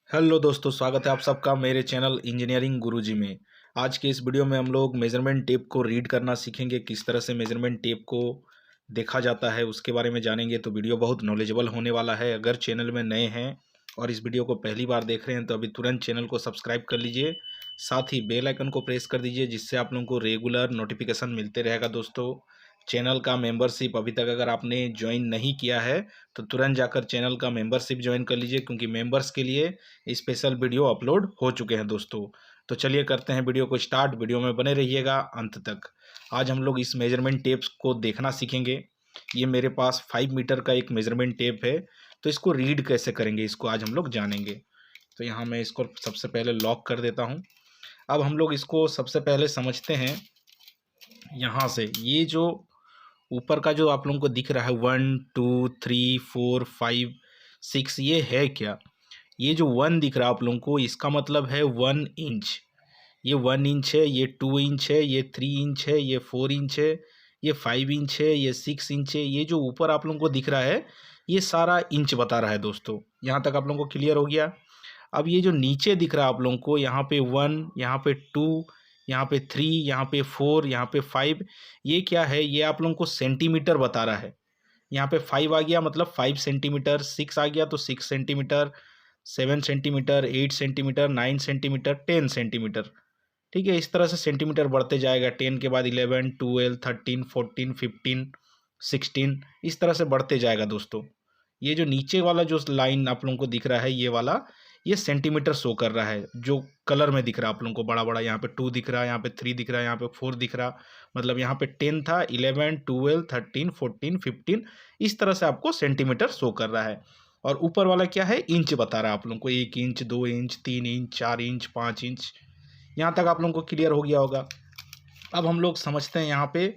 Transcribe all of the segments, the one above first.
Hello दोस्तों, स्वागत है आप सबका मेरे चैनल इंजीनियरिंग गुरुजी में। आज के इस वीडियो में हम लोग मेज़रमेंट टेप को रीड करना सीखेंगे। किस तरह से मेज़रमेंट टेप को देखा जाता है उसके बारे में जानेंगे। तो वीडियो बहुत नॉलेजेबल होने वाला है। अगर चैनल में नए हैं और इस वीडियो को पहली बार देख रहे हैं तो अभी तुरंत चैनल को सब्सक्राइब कर लीजिए। साथ ही बेल आइकन को प्रेस कर दीजिए, जिससे आप लोगों को रेगुलर नोटिफिकेशन मिलते रहेगा। दोस्तों, चैनल का मेंबरशिप अभी तक अगर आपने ज्वाइन नहीं किया है तो तुरंत जाकर चैनल का मेंबरशिप ज्वाइन कर लीजिए, क्योंकि मेंबर्स के लिए स्पेशल वीडियो अपलोड हो चुके हैं दोस्तों। तो चलिए करते हैं वीडियो को स्टार्ट। वीडियो में बने रहिएगा अंत तक। आज हम लोग इस मेजरमेंट टेप्स को देखना सीखेंगे। ये मेरे पास 5 मीटर का एक मेजरमेंट टेप है। तो इसको रीड कैसे करेंगे, इसको आज हम लोग जानेंगे। तो यहाँ मैं इसको सबसे पहले लॉक कर देता हूँ। अब हम लोग इसको सबसे पहले समझते हैं। यहाँ से ये जो ऊपर का जो आप लोगों को दिख रहा है 1 2 3 4 5 6, ये है क्या? ये जो 1 दिख रहा है आप लोगों को, इसका मतलब है 1 इंच। ये 1 इंच है, ये 2 इंच है, ये 3 इंच है, ये 4 इंच है, ये 5 इंच है, ये 6 इंच है। ये जो ऊपर आप लोगों को दिख रहा है ये सारा इंच बता रहा है दोस्तों। यहाँ तक आप लोगों को क्लियर हो गया। अब ये जो नीचे दिख रहा है आप लोगों को, यहाँ पे 1, यहाँ पे 2, यहाँ पे 3, यहाँ पे 4, यहाँ पे 5, ये क्या है? ये आप लोगों को सेंटीमीटर बता रहा है। यहाँ पे 5 आ गया मतलब 5 सेंटीमीटर, 6 आ गया तो 6 centimetre, 7 centimetre, 8 centimetre, 9 centimetre, 10 centimetre. ठीक है, इस तरह से सेंटीमीटर बढ़ते जाएगा। 10 के बाद 11, 12, 13, 14, 15, 16, इस तरह से बढ़ते जाएगा दोस्तों। ये जो नीचे वाला जो लाइन आप लोगों को दिख रहा है, ये वाला, ये सेंटीमीटर शो कर रहा है। जो कलर में दिख रहा है आप लोगों को बड़ा बड़ा, यहाँ पे 2 दिख रहा है, यहाँ पे 3 दिख रहा है, यहाँ पे 4 दिख रहा, मतलब यहाँ पे 10 था, 11, 12, 13, 14, 15, इस तरह से आपको सेंटीमीटर शो कर रहा है। और ऊपर वाला क्या है? इंच बता रहा है आप लोगों को। 1 inch, 2 inch, 3 inch, 4 inch, 5 inch. यहाँ तक आप लोगों को क्लियर हो गया होगा। अब हम लोग समझते हैं यहाँ पे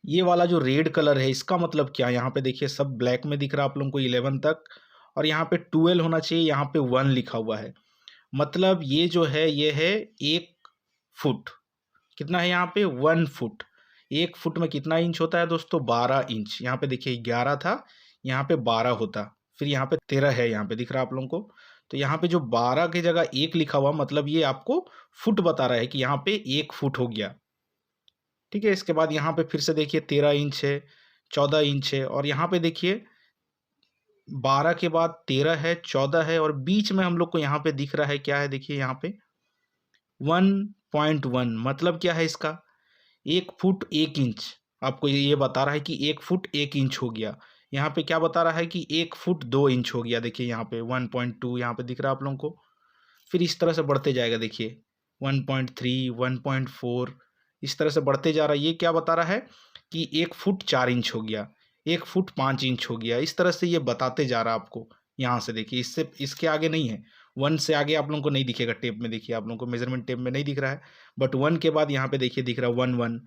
ये वाला जो रेड कलर है, इसका मतलब क्या? यहाँ पे देखिए सब ब्लैक में दिख रहा है आप लोगों को 11 तक, और यहाँ पे 12 होना चाहिए, यहाँ पे 1 लिखा हुआ है। मतलब ये जो है ये है 1 फुट। कितना है यहाँ पे? 1 फुट। 1 फुट में कितना इंच होता है दोस्तों? 12 इंच। यहाँ पे देखिए 11 था, यहाँ पे 12 होता, फिर यहाँ पे 13 है, यहाँ पे दिख रहा है आप लोगों को। तो यहाँ पे जो 12 की जगह 1 लिखा हुआ, मतलब ये आपको फुट बता रहा है कि यहाँ पे 1 फुट हो गया। ठीक है, इसके बाद यहाँ पे फिर से देखिए 13 इंच है, 14 इंच है, और यहाँ पे देखिए 12 के बाद 13 है, 14 है, और बीच में हम लोग को यहाँ पे दिख रहा है क्या है? देखिए यहाँ पे 1.1। मतलब क्या है इसका? 1 फुट 1 इंच। आपको ये बता रहा है कि 1 फुट 1 इंच हो गया। यहाँ पे क्या बता रहा है कि 1 फुट 2 इंच हो गया। देखिए यहाँ पे 1.2 यहाँ पे दिख रहा है आप लोगों को। फिर इस तरह से बढ़ते जाएगा, देखिए 1.3, 1.4, इस तरह से बढ़ते जा रहा है। ये क्या बता रहा है कि 1 फुट 4 इंच हो गया, 1 फुट 5 इंच हो गया। इस तरह से ये बताते जा रहा है आपको। यहाँ से देखिए, इससे इसके आगे नहीं है। 1 से आगे आप लोगों को नहीं दिखेगा टेप में। देखिए आप लोगों को मेजरमेंट टेप में नहीं दिख रहा है, बट 1 के बाद यहाँ पे देखिए दिख रहा है 1 1।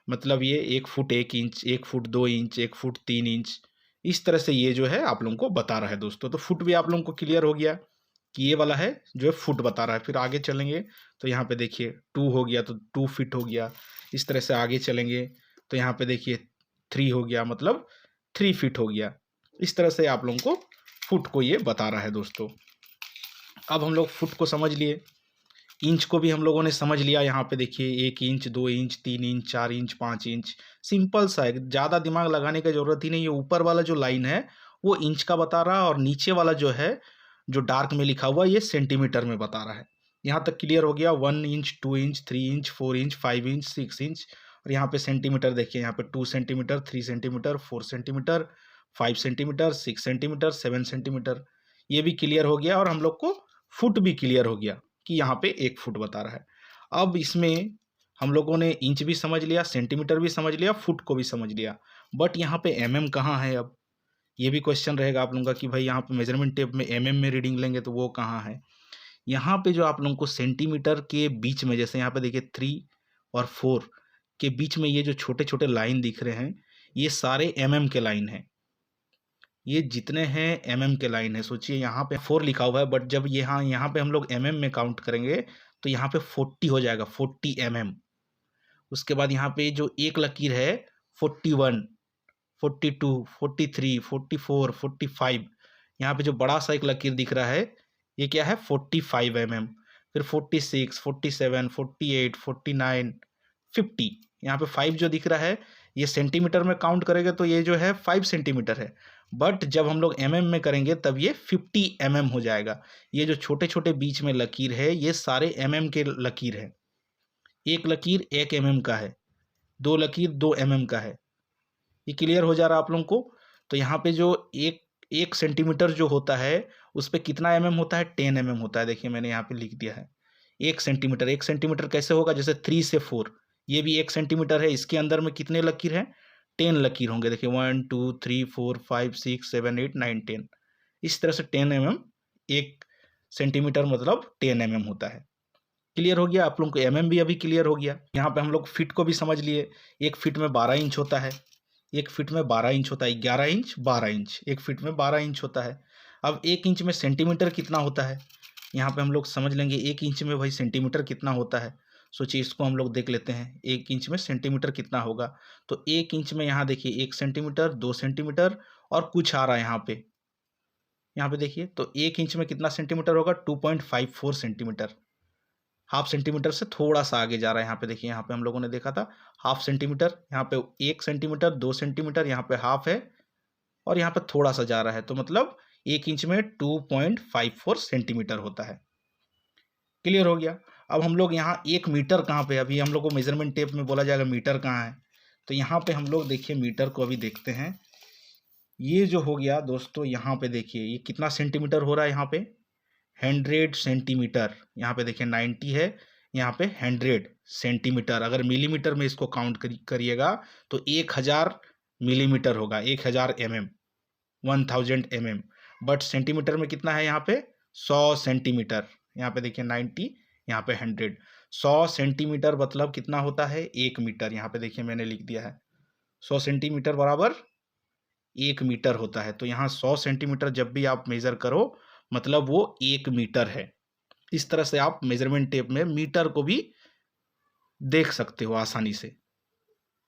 मतलब ये 1 foot 1 inch, 1 foot 2 inch, 1 foot 3 inch, इस तरह से ये जो है आप लोगों को बता रहा है दोस्तों। तो फुट भी आप लोगों को क्लियर हो गया कि ये वाला है जो है फुट बता रहा है। फिर आगे चलेंगे तो यहाँ पे देखिए 2 हो गया तो 2 फीट हो गया। इस तरह से आगे चलेंगे तो यहाँ पे देखिए 3 हो गया, मतलब 3 फीट हो गया। इस तरह से आप लोगों को फुट को ये बता रहा है दोस्तों। अब हम लोग फुट को समझ लिए, इंच को भी हम लोगों ने समझ लिया। यहाँ पे देखिए 1 inch, 2 inch, 3 inch, 4 inch, 5 inch. Simple सा है, ज़्यादा दिमाग लगाने की ज़रूरत ही नहीं है। ऊपर वाला जो लाइन है वो इंच का बता रहा है, और नीचे वाला जो है जो डार्क में लिखा हुआ ये सेंटीमीटर में बता रहा है। यहाँ तक क्लियर हो गया। 1 inch, 2 inch, 3 inch, 4 inch, 5 inch, 6 inch, और यहाँ पे सेंटीमीटर देखिए, यहाँ पे 2 centimetre, 3 centimetre, 4 centimetre, 5 centimetre, 6 centimetre, 7 centimetre. ये भी क्लियर हो गया, और हम लोग को फुट भी क्लियर हो गया कि यहाँ पे 1 फुट बता रहा है। अब इसमें हम लोगों ने इंच भी समझ लिया, सेंटीमीटर भी समझ लिया, फुट को भी समझ लिया, बट यहाँ पे एमएम कहाँ है? अब ये भी क्वेश्चन रहेगा आप लोगों का कि भाई यहाँ पे मेजरमेंट टेप में एमएम में रीडिंग लेंगे तो वो कहाँ है? यहाँ पे जो आप लोगों को सेंटीमीटर के बीच में, जैसे यहाँ पे देखिए 3 और 4 के बीच में ये जो छोटे छोटे लाइन दिख रहे हैं, ये सारे एमएम के लाइन हैं। ये जितने हैं एमएम के लाइन है। सोचिए यहाँ पे 4 लिखा हुआ है, बट जब यहाँ पे हम लोग एमएम में काउंट करेंगे तो यहाँ पे 40 हो जाएगा, 40 एमएम। उसके बाद यहाँ पे जो एक लकीर है 41, 42, 43, 44, 45, यहाँ पे जो बड़ा सा एक लकीर दिख रहा है ये क्या है 45 mm, फिर 46, 47, 48, 49, 50। यहाँ पे 5 जो दिख रहा है ये सेंटीमीटर में काउंट करेंगे तो ये जो है 5 सेंटीमीटर है, बट जब हम लोग mm में करेंगे तब ये 50 mm हो जाएगा। ये जो छोटे छोटे बीच में लकीर है ये सारे mm के लकीर है। एक लकीर 1 mm का है, 2 लकीर 2 mm का है। ये क्लियर हो जा रहा है आप लोगों को। तो यहाँ पे जो एक सेंटीमीटर जो होता है उस पर कितना mm होता है, 10 mm होता है। देखिए मैंने यहाँ पे लिख दिया है 1 सेंटीमीटर कैसे होगा, जैसे 3 से 4, ये भी 1 सेंटीमीटर है, इसके अंदर में कितने लकीर हैं, 10 लकीर होंगे। देखिए 1 2 3 4 5 6 7 8 9 10, इस तरह से 10 mm 1 सेंटीमीटर मतलब 10 mm होता है। क्लियर हो गया आप लोगों को, mm भी अभी क्लियर हो गया। यहाँ पे हम लोग फिट को भी समझ लिए, 1 फिट में 12 इंच होता है, 1 फिट में 12 इंच होता है, 11 इंच 12 इंच, 1 फिट में 12 इंच होता है। अब 1 इंच में सेंटीमीटर कितना होता है, यहाँ पे हम लोग समझ लेंगे 1 इंच में भाई सेंटीमीटर कितना होता है। सोचिए इसको हम लोग देख लेते हैं, 1 इंच में सेंटीमीटर कितना होगा। तो 1 इंच में यहाँ देखिए 1 सेंटीमीटर, 2 सेंटीमीटर और कुछ आ रहा है यहाँ पे देखिए। तो 1 इंच में कितना सेंटीमीटर होगा, 2.54 सेंटीमीटर। हाफ सेंटीमीटर से थोड़ा सा आगे जा रहा है। यहाँ पे देखिए, यहाँ पे हम लोगों ने देखा था हाफ सेंटीमीटर, यहाँ पे 1 सेंटीमीटर, 2 सेंटीमीटर, यहाँ पे हाफ है और यहाँ पे थोड़ा सा जा रहा है। तो मतलब 1 इंच में 2.54 सेंटीमीटर होता है। क्लियर हो गया। अब हम लोग यहाँ 1 मीटर कहाँ पे, अभी हम लोग को मेजरमेंट टेप में बोला जाएगा मीटर कहाँ है, तो यहाँ पे हम लोग देखिए मीटर को अभी देखते हैं। ये जो हो गया दोस्तों, यहाँ पे देखिए ये कितना सेंटीमीटर हो रहा है, यहाँ पे 100 सेंटीमीटर। यहाँ पे देखिए 90 है, यहाँ पे 100 सेंटीमीटर। अगर मिलीमीटर में इसको काउंट करिएगा तो 1000 मिलीमीटर होगा, 1000 mm, 1000 mm। बट सेंटीमीटर में कितना है, यहाँ पे 100 सेंटीमीटर। यहाँ पे देखिए 90, यहाँ पे 100, 100 सेंटीमीटर मतलब कितना होता है, 1 मीटर। यहाँ पे देखिए मैंने लिख दिया है 100 सेंटीमीटर बराबर 1 मीटर होता है। तो यहाँ 100 सेंटीमीटर जब भी आप मेज़र करो मतलब वो 1 मीटर है। इस तरह से आप मेजरमेंट टेप में मीटर को भी देख सकते हो आसानी से।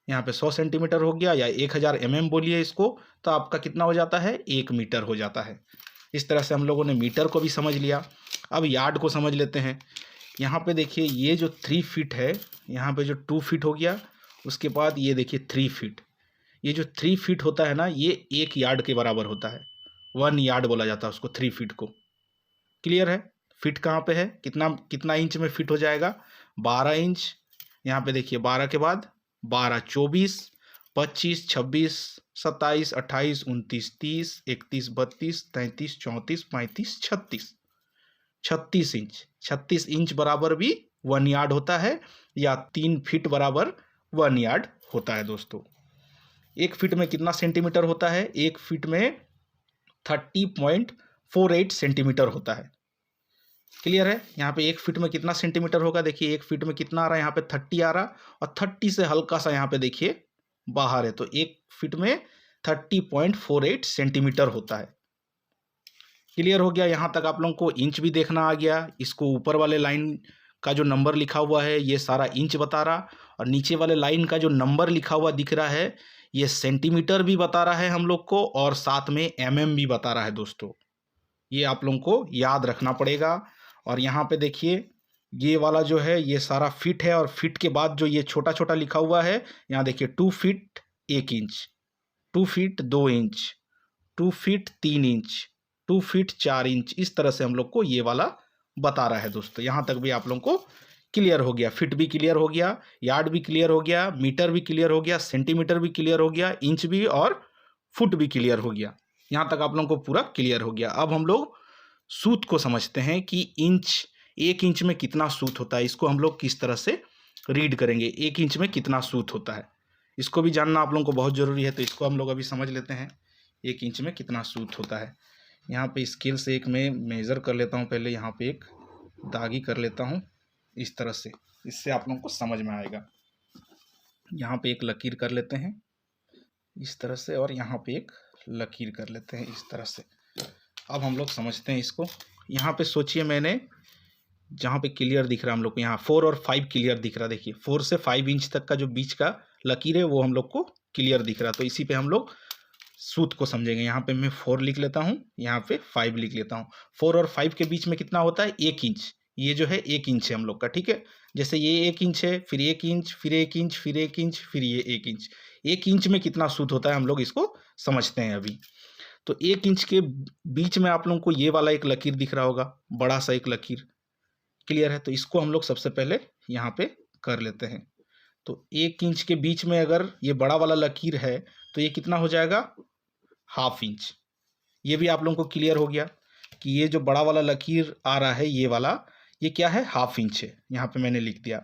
यहाँ पे 100 सेंटीमीटर हो गया या 1000 mm बोलिए इसको, तो आपका कितना हो जाता है, 1 मीटर हो जाता है। इस तरह से हम लोगों ने मीटर को भी समझ लिया। अब यार्ड को समझ लेते हैं। यहाँ पे देखिए ये जो 3 फीट है, यहाँ पे जो 2 फीट हो गया, उसके बाद ये देखिए 3 फीट। ये जो 3 फीट होता है ना, ये 1 यार्ड के बराबर होता है, 1 यार्ड बोला जाता है उसको, 3 फीट को। क्लियर है। फिट कहाँ पे है, कितना कितना इंच में फिट हो जाएगा, 12 इंच। यहाँ पे देखिए 12 के बाद 12, 24, 25, 26, 27, 28, 29, 30, 31, 32, 33, 34, 35, 36, 36 इंच। 36 इंच बराबर भी 1 यार्ड होता है, या 3 फीट बराबर 1 यार्ड होता है दोस्तों। 1 फीट में कितना सेंटीमीटर होता है, 1 फीट में 30.48 सेंटीमीटर होता है। क्लियर है। यहाँ पे 1 फीट में कितना सेंटीमीटर होगा, देखिए 1 फीट में कितना आ रहा है, यहाँ पे 30 आ रहा, और 30 से हल्का सा यहाँ पे देखिए बाहर है, तो 1 फीट में 30.48 सेंटीमीटर होता है। क्लियर हो गया। यहाँ तक आप लोगों को इंच भी देखना आ गया। इसको ऊपर वाले लाइन का जो नंबर लिखा हुआ है ये सारा इंच बता रहा, और नीचे वाले लाइन का जो नंबर लिखा हुआ दिख रहा है ये सेंटीमीटर भी बता रहा है हम लोग को, और साथ में mm भी बता रहा है दोस्तों। ये आप लोगों को याद रखना पड़ेगा। और यहाँ पे देखिए ये वाला जो है ये सारा फिट है, और फिट के बाद जो ये छोटा छोटा लिखा हुआ है, यहाँ देखिए 2 feet 1 inch, 2 feet 2 inch, 2 feet 3 inch, 2 feet 4 inch. इस तरह से हम लोग को ये वाला बता रहा है दोस्तों। यहाँ तक भी आप लोगों को क्लियर हो गया। फिट भी क्लियर हो गया, यार्ड भी क्लियर हो गया, मीटर भी क्लियर हो गया, सेंटीमीटर भी क्लियर हो गया, इंच भी और फुट भी क्लियर हो गया। यहाँ तक आप लोगों को पूरा क्लियर हो गया। अब हम लोग सूत को समझते हैं कि 1 इंच में कितना सूत होता है। इसको हम लोग किस तरह से रीड करेंगे, 1 इंच में कितना सूत होता है, इसको भी जानना आप लोगों को बहुत ज़रूरी है। तो इसको हम लोग अभी समझ लेते हैं, 1 इंच में कितना सूत होता है। यहाँ पे स्केल से एक मैं मेज़र कर लेता हूँ, पहले यहाँ पे एक दागी कर लेता हूँ इस तरह से, इससे आप लोगों को समझ में आएगा। यहाँ पे एक लकीर कर लेते हैं इस तरह से, और यहाँ पे एक लकीर कर लेते हैं इस तरह से। अब हम लोग समझते हैं इसको। यहाँ पे सोचिए मैंने जहाँ पे क्लियर दिख रहा है हम लोग को, यहाँ 4 और 5 क्लियर दिख रहा है। देखिए 4 से 5 इंच तक का जो बीच का लकीर है वो हम लोग को क्लियर दिख रहा है। तो इसी पे हम लोग सूत्र को समझेंगे। यहाँ पे मैं 4 लिख लेता हूँ, यहाँ पे 5 लिख लेता हूँ। 4 और 5 के बीच में कितना होता है? 1 इंच। ये जो है 1 इंच है हम लोग का, ठीक है। जैसे ये 1 इंच है, फिर 1 इंच, फिर 1 इंच, फिर 1 इंच, फिर ये 1 इंच। 1 इंच में कितना सूत्र होता है हम लोग इसको समझते हैं अभी। तो 1 इंच के बीच में आप लोगों को ये वाला एक लकीर दिख रहा होगा, बड़ा सा एक लकीर, क्लियर है। तो इसको हम लोग सबसे पहले यहाँ पे कर लेते हैं। तो 1 इंच के बीच में अगर ये बड़ा वाला लकीर है तो ये कितना हो जाएगा? ½ इंच। ये भी आप लोगों को क्लियर हो गया कि ये जो बड़ा वाला लकीर आ रहा है ये वाला, ये क्या है? ½ इंच है। यहाँ पे मैंने लिख दिया।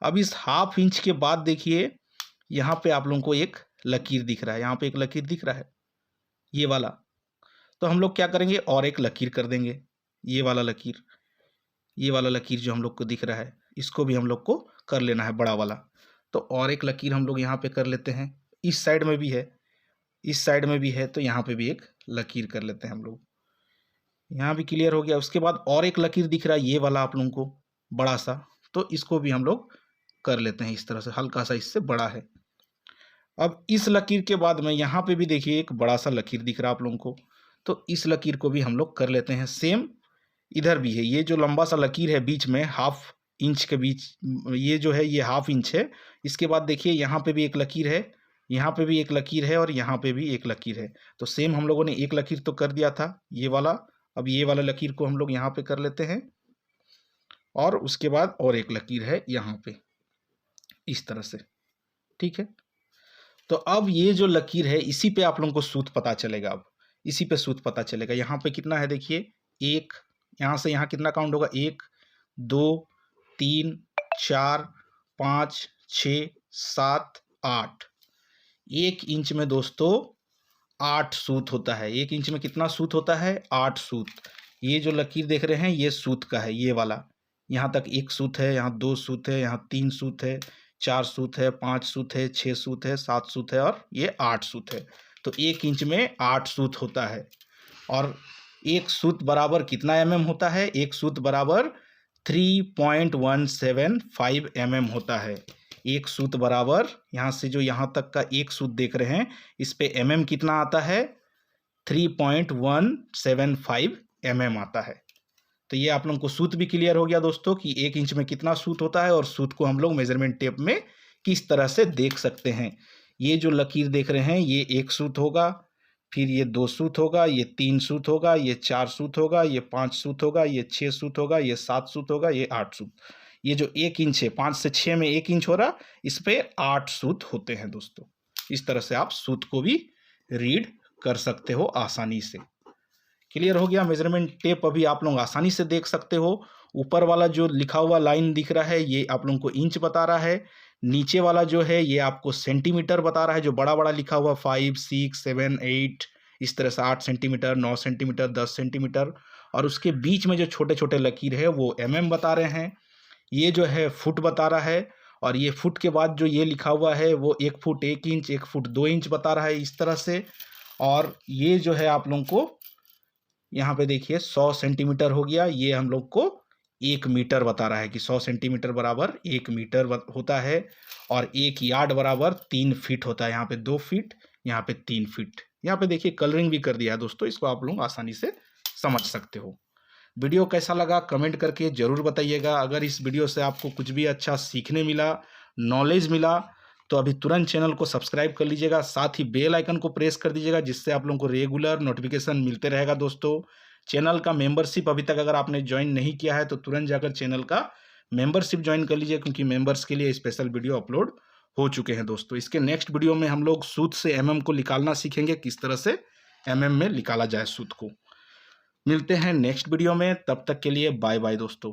अब इस ½ इंच के बाद देखिए यहाँ पे आप लोगों को एक लकीर दिख रहा है, यहाँ पे एक लकीर दिख रहा है ये वाला। तो हम लोग क्या करेंगे? और एक लकीर कर देंगे, ये वाला लकीर, ये वाला लकीर जो हम लोग को दिख रहा है इसको भी हम लोग को कर लेना है, बड़ा वाला। तो और एक लकीर हम लोग यहाँ पे कर लेते हैं। इस साइड में भी है, इस साइड में भी है, तो यहाँ पे भी एक लकीर कर लेते हैं हम लोग। यहाँ भी क्लियर हो गया। उसके बाद और एक लकीर दिख रहा है ये वाला आप लोगों को, बड़ा सा, तो इसको भी हम लोग कर लेते हैं इस तरह से, हल्का सा इससे बड़ा है। अब इस लकीर के बाद में यहाँ पे भी देखिए एक बड़ा सा लकीर दिख रहा है आप लोगों को, तो इस लकीर को भी हम लोग कर लेते हैं। सेम इधर भी है, ये जो लंबा सा लकीर है बीच में ½ इंच के बीच, ये जो है ये ½ इंच है। इसके बाद देखिए यहाँ पे भी एक लकीर है, यहाँ पे भी एक लकीर है और यहाँ पे भी एक लकीर है। तो सेम हम लोगों ने एक लकीर तो कर दिया था ये वाला, अब ये वाला लकीर को हम लोग यहाँ पे कर लेते हैं और उसके बाद और एक लकीर है यहाँ पे इस तरह से, ठीक है। तो अब ये जो लकीर है इसी पे आप लोगों को सूत्र पता चलेगा। अब इसी पे सूत्र पता चलेगा। यहाँ पे कितना है देखिए, 1, यहाँ से यहाँ कितना काउंट होगा? 1 2 3 4 5 6 7 8। 1 इंच में दोस्तों 8 सूत होता है। 1 इंच में कितना सूत होता है? 8 सूत। ये जो लकीर देख रहे हैं ये सूत का है, ये वाला। यहाँ तक 1 सूत है, यहाँ 2 सूत है, यहाँ 3 सूत है, 4 सूत है, 5 सूत है, 6 सूत है, 7 सूत है और ये 8 सूत है। तो 1 इंच में 8 सूत होता है। और एक सूत बराबर कितना mm होता है? एक सूत बराबर 3.175 mm होता है। एक सूत बराबर, यहाँ से जो यहाँ तक का एक सूत देख रहे हैं इस पे mm कितना आता है? 3.175 mm आता है। तो ये आप लोगों को सूत भी क्लियर हो गया दोस्तों कि 1 इंच में कितना सूत होता है और सूत को हम लोग मेजरमेंट टेप में किस तरह से देख सकते हैं। ये जो लकीर देख रहे हैं ये 1 सूत होगा, फिर ये 2 सूत होगा, ये 3 सूत होगा, ये 4 सूत होगा, ये 5 सूत होगा, ये 6 सूत होगा, ये 7 सूत होगा, ये 8 सूत। ये जो 1 इंच है, 5 से 6 में 1 इंच हो रहा, इस पे 8 सूत होते हैं दोस्तों। इस तरह से आप सूत को भी रीड कर सकते हो आसानी से। क्लियर हो गया? मेजरमेंट टेप अभी आप लोग आसानी से देख सकते हो। ऊपर वाला जो लिखा हुआ लाइन दिख रहा है ये आप लोगों को इंच बता रहा है। नीचे वाला जो है ये आपको सेंटीमीटर बता रहा है, जो बड़ा बड़ा लिखा हुआ 5 6 7 8, इस तरह से 8 सेंटीमीटर, 9 सेंटीमीटर, 10 सेंटीमीटर। और उसके बीच में जो छोटे छोटे लकीर है वो mm बता रहे हैं। ये जो है फुट बता रहा है। और ये फुट के बाद जो ये लिखा हुआ है वो 1 फुट 1 इंच, 1 फुट 2 इंच बता रहा है इस तरह से। और ये जो है आप लोगों को यहाँ पे देखिए 100 सेंटीमीटर हो गया, ये हम लोग को 1 मीटर बता रहा है कि 100 सेंटीमीटर बराबर 1 मीटर होता है। और 1 यार्ड बराबर 3 फीट होता है। यहाँ पे 2 फीट, यहाँ पे 3 फीट। यहाँ पे देखिए कलरिंग भी कर दिया है दोस्तों, इसको आप लोग आसानी से समझ सकते हो। वीडियो कैसा लगा कमेंट करके ज़रूर बताइएगा। अगर इस वीडियो से आपको कुछ भी अच्छा सीखने मिला, नॉलेज मिला, तो अभी तुरंत चैनल को सब्सक्राइब कर लीजिएगा, साथ ही बेल आइकन को प्रेस कर दीजिएगा, जिससे आप लोगों को रेगुलर नोटिफिकेशन मिलते रहेगा दोस्तों। चैनल का मेंबरशिप अभी तक अगर आपने ज्वाइन नहीं किया है तो तुरंत जाकर चैनल का मेंबरशिप ज्वाइन कर लीजिए, क्योंकि मेंबर्स के लिए स्पेशल वीडियो अपलोड हो चुके हैं दोस्तों। इसके नेक्स्ट वीडियो में हम लोग सूत से mm को निकालना सीखेंगे, किस तरह से mm में निकाला जाए सूत को। मिलते हैं नेक्स्ट वीडियो में, तब तक के लिए बाय बाय दोस्तों।